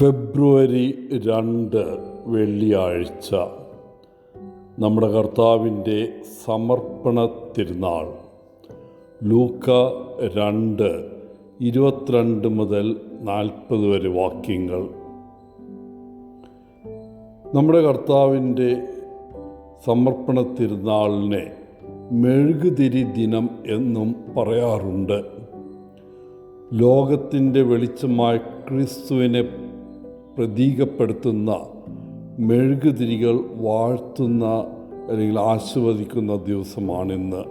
ഫെബ്രുവരി 2 വെള്ളിയാഴ്ച നമ്മുടെ കർത്താവിൻ്റെ സമർപ്പണ തിരുനാൾ. ലൂക്ക 2:22 മുതൽ 40 വരെ വാക്യങ്ങൾ. നമ്മുടെ കർത്താവിൻ്റെ സമർപ്പണ തിരുനാളിനെ മെഴുകുതിരി ദിനം എന്നും പറയാറുണ്ട്. ലോകത്തിൻ്റെ വെളിച്ചമായ ക്രിസ്തുവിനെ പ്രതീകപ്പെടുത്തുന്ന മെഴുകുതിരികൾ വാഴ്ത്തുന്ന അല്ലെങ്കിൽ ആശീർവദിക്കുന്ന ദിവസമാണിന്ന്.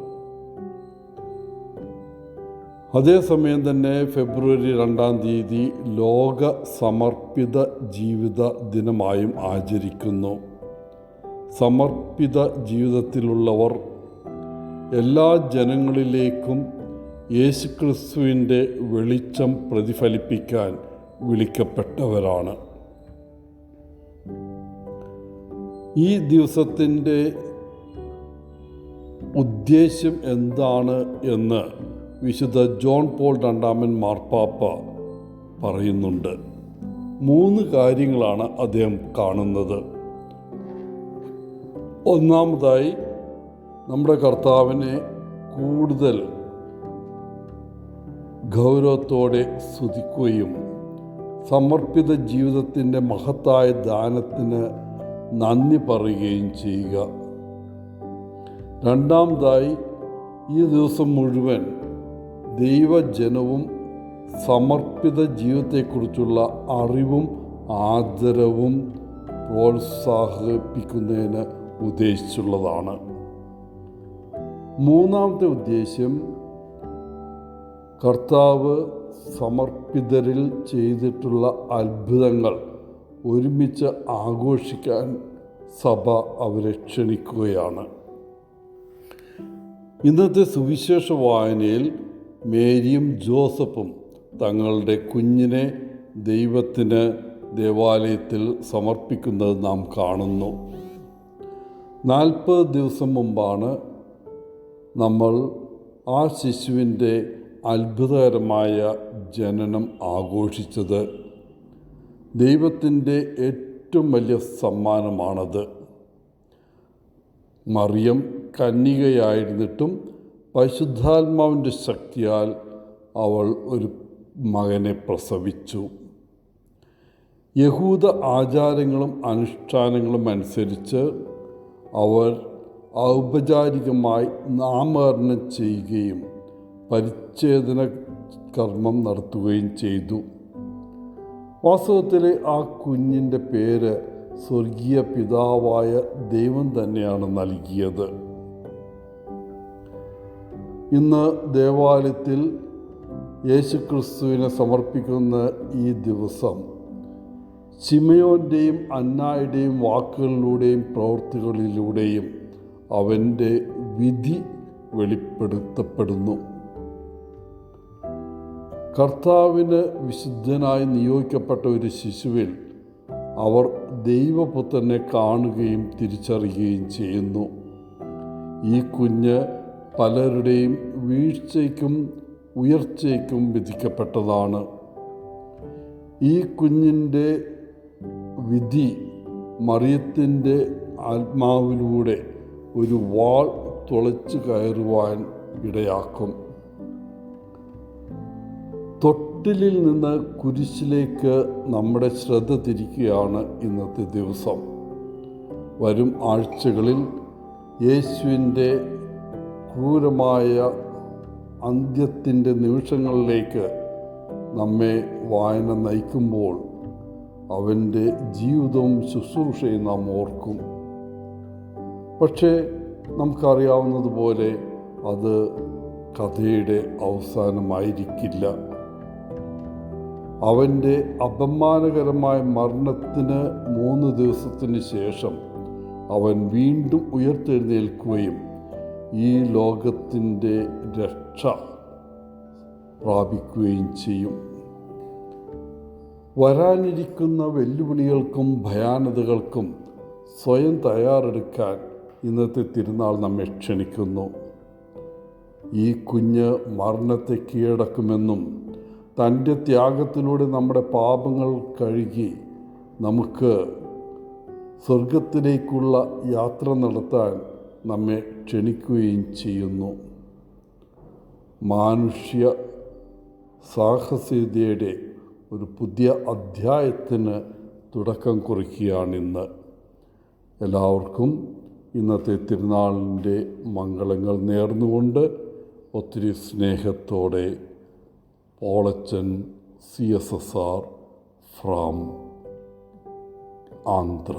അതേസമയം തന്നെ ഫെബ്രുവരി 2 ലോക സമർപ്പിത ജീവിത ദിനമായും ആചരിക്കുന്നു. സമർപ്പിത ജീവിതത്തിലുള്ളവർ എല്ലാ ജനങ്ങളിലേക്കും യേശുക്രിസ്തുവിൻ്റെ വെളിച്ചം പ്രതിഫലിപ്പിക്കാൻ വിളിക്കപ്പെട്ടവരാണ്. ഈ ദിവസത്തിൻ്റെ ഉദ്ദേശ്യം എന്താണ് എന്ന് വിശുദ്ധ ജോൺ പോൾ II മാർപ്പാപ്പ പറയുന്നുണ്ട്. 3 കാര്യങ്ങളാണ് അദ്ദേഹം കാണുന്നത്. ഒന്നാമതായി, നമ്മുടെ കർത്താവിനെ കൂടുതൽ ഗൗരവത്തോടെ സ്തുതിക്കുകയും സമർപ്പിത ജീവിതത്തിൻ്റെ മഹത്തായ ദാനത്തിന് നന്ദി പറയുകയും ചെയ്യുക. രണ്ടാമതായി, ഈ ദിവസം മുഴുവൻ ദൈവജനവും സമർപ്പിത ജീവിതത്തെക്കുറിച്ചുള്ള അറിവും ആദരവും പ്രോത്സാഹിപ്പിക്കുന്നതിന് ഉദ്ദേശിച്ചുള്ളതാണ്. മൂന്നാമത്തെ ഉദ്ദേശ്യം, കർത്താവ് സമർപ്പിതരിൽ ചെയ്തിട്ടുള്ള അത്ഭുതങ്ങൾ ഒരുമിച്ച് ആഘോഷിക്കാൻ സഭ അവരെ ക്ഷണിക്കുകയാണ്. ഇന്നത്തെ സുവിശേഷ വായനയിൽ മേരിയും ജോസഫും തങ്ങളുടെ കുഞ്ഞിനെ ദൈവത്തിന് ദേവാലയത്തിൽ സമർപ്പിക്കുന്നത് നാം കാണുന്നു. 40 ദിവസം മുമ്പാണ് നമ്മൾ ആ ശിശുവിൻ്റെ അത്ഭുതകരമായ ജനനം ആഘോഷിച്ചത്. ദൈവത്തിൻ്റെ ഏറ്റവും വലിയ സമ്മാനമാണത്. മറിയം കന്യകയായിരുന്നിട്ടും പരിശുദ്ധാത്മാവിൻ്റെ ശക്തിയാൽ അവൾ ഒരു മകനെ പ്രസവിച്ചു. യഹൂദ ആചാരങ്ങളും അനുഷ്ഠാനങ്ങളും അനുസരിച്ച് അവർ ഔപചാരികമായി നാമകരണം ചെയ്യുകയും പരിച്ഛേദന കർമ്മം നടത്തുകയും ചെയ്തു. വാസ്തവത്തിൽ ആ കുഞ്ഞിൻ്റെ പേര് സ്വർഗീയ പിതാവായ ദൈവം തന്നെയാണ് നൽകിയത്. ഇന്ന് ദേവാലയത്തിൽ യേശുക്രിസ്തുവിനെ സമർപ്പിക്കുന്ന ഈ ദിവസം ശിമയോൻ്റെയും അന്നായുടെയും വാക്കുകളിലൂടെയും പ്രവൃത്തികളിലൂടെയും അവൻ്റെ വിധി വെളിപ്പെടുത്തപ്പെടുന്നു. കർത്താവിന് വിശുദ്ധനായി നിയോഗിക്കപ്പെട്ട ഒരു ശിശുവിൽ അവർ ദൈവപുത്രനെ കാണുകയും തിരിച്ചറിയുകയും ചെയ്യുന്നു. ഈ കുഞ്ഞ് പലരുടെയും വീഴ്ചയ്ക്കും ഉയർച്ചയ്ക്കും വിധിക്കപ്പെട്ടതാണ്. ഈ കുഞ്ഞിൻ്റെ വിധി മറിയത്തിൻ്റെ ആത്മാവിലൂടെ ഒരു വാൾ തുളച്ചു കയറുവാൻ ഇടയാക്കും. തൊട്ടിലിൽ നിന്ന് കുരിശിലേക്ക് നമ്മുടെ ശ്രദ്ധ തിരിക്കുകയാണ് ഇന്നത്തെ ദിവസം. വരും ആഴ്ചകളിൽ യേശുവിൻ്റെ ക്രൂരമായ അന്ത്യത്തിൻ്റെ നിമിഷങ്ങളിലേക്ക് നമ്മെ വായന നയിക്കുമ്പോൾ അവൻ്റെ ജീവിതവും ശുശ്രൂഷയും നാം ഓർക്കും. പക്ഷേ നമുക്കറിയാവുന്നതുപോലെ അത് കഥയുടെ അവസാനമായിരിക്കില്ല. അവൻ്റെ അപമാനകരമായ മരണത്തിന് 3 ദിവസത്തിന് ശേഷം അവൻ വീണ്ടും ഉയർത്തെഴുന്നേൽക്കുകയും ഈ ലോകത്തിൻ്റെ രക്ഷ പ്രാപിക്കുകയും ചെയ്യും. വരാനിരിക്കുന്ന വെല്ലുവിളികൾക്കും ഭയാനതകൾക്കും സ്വയം തയ്യാറെടുക്കാൻ ഇന്നത്തെ തിരുനാൾ നമ്മെ ക്ഷണിക്കുന്നു. ഈ കുഞ്ഞ് മരണത്തെ കീഴടക്കുമെന്നും തൻ്റെ ത്യാഗത്തിലൂടെ നമ്മുടെ പാപങ്ങൾ കഴുകി നമുക്ക് സ്വർഗത്തിലേക്കുള്ള യാത്ര നടത്താൻ നമ്മെ ക്ഷണിക്കുകയും ചെയ്യുന്നു. മാനുഷ്യ സാഹസികതയുടെ ഒരു പുതിയ അധ്യായത്തിന് തുടക്കം കുറിക്കുകയാണിന്ന്. എല്ലാവർക്കും ഇന്നത്തെ തിരുനാളിൻ്റെ മംഗളങ്ങൾ നേർന്നുകൊണ്ട് ഒത്തിരി സ്നേഹത്തോടെ പോളച്ചൻ CSSR ഫ്രം ആന്ധ്ര.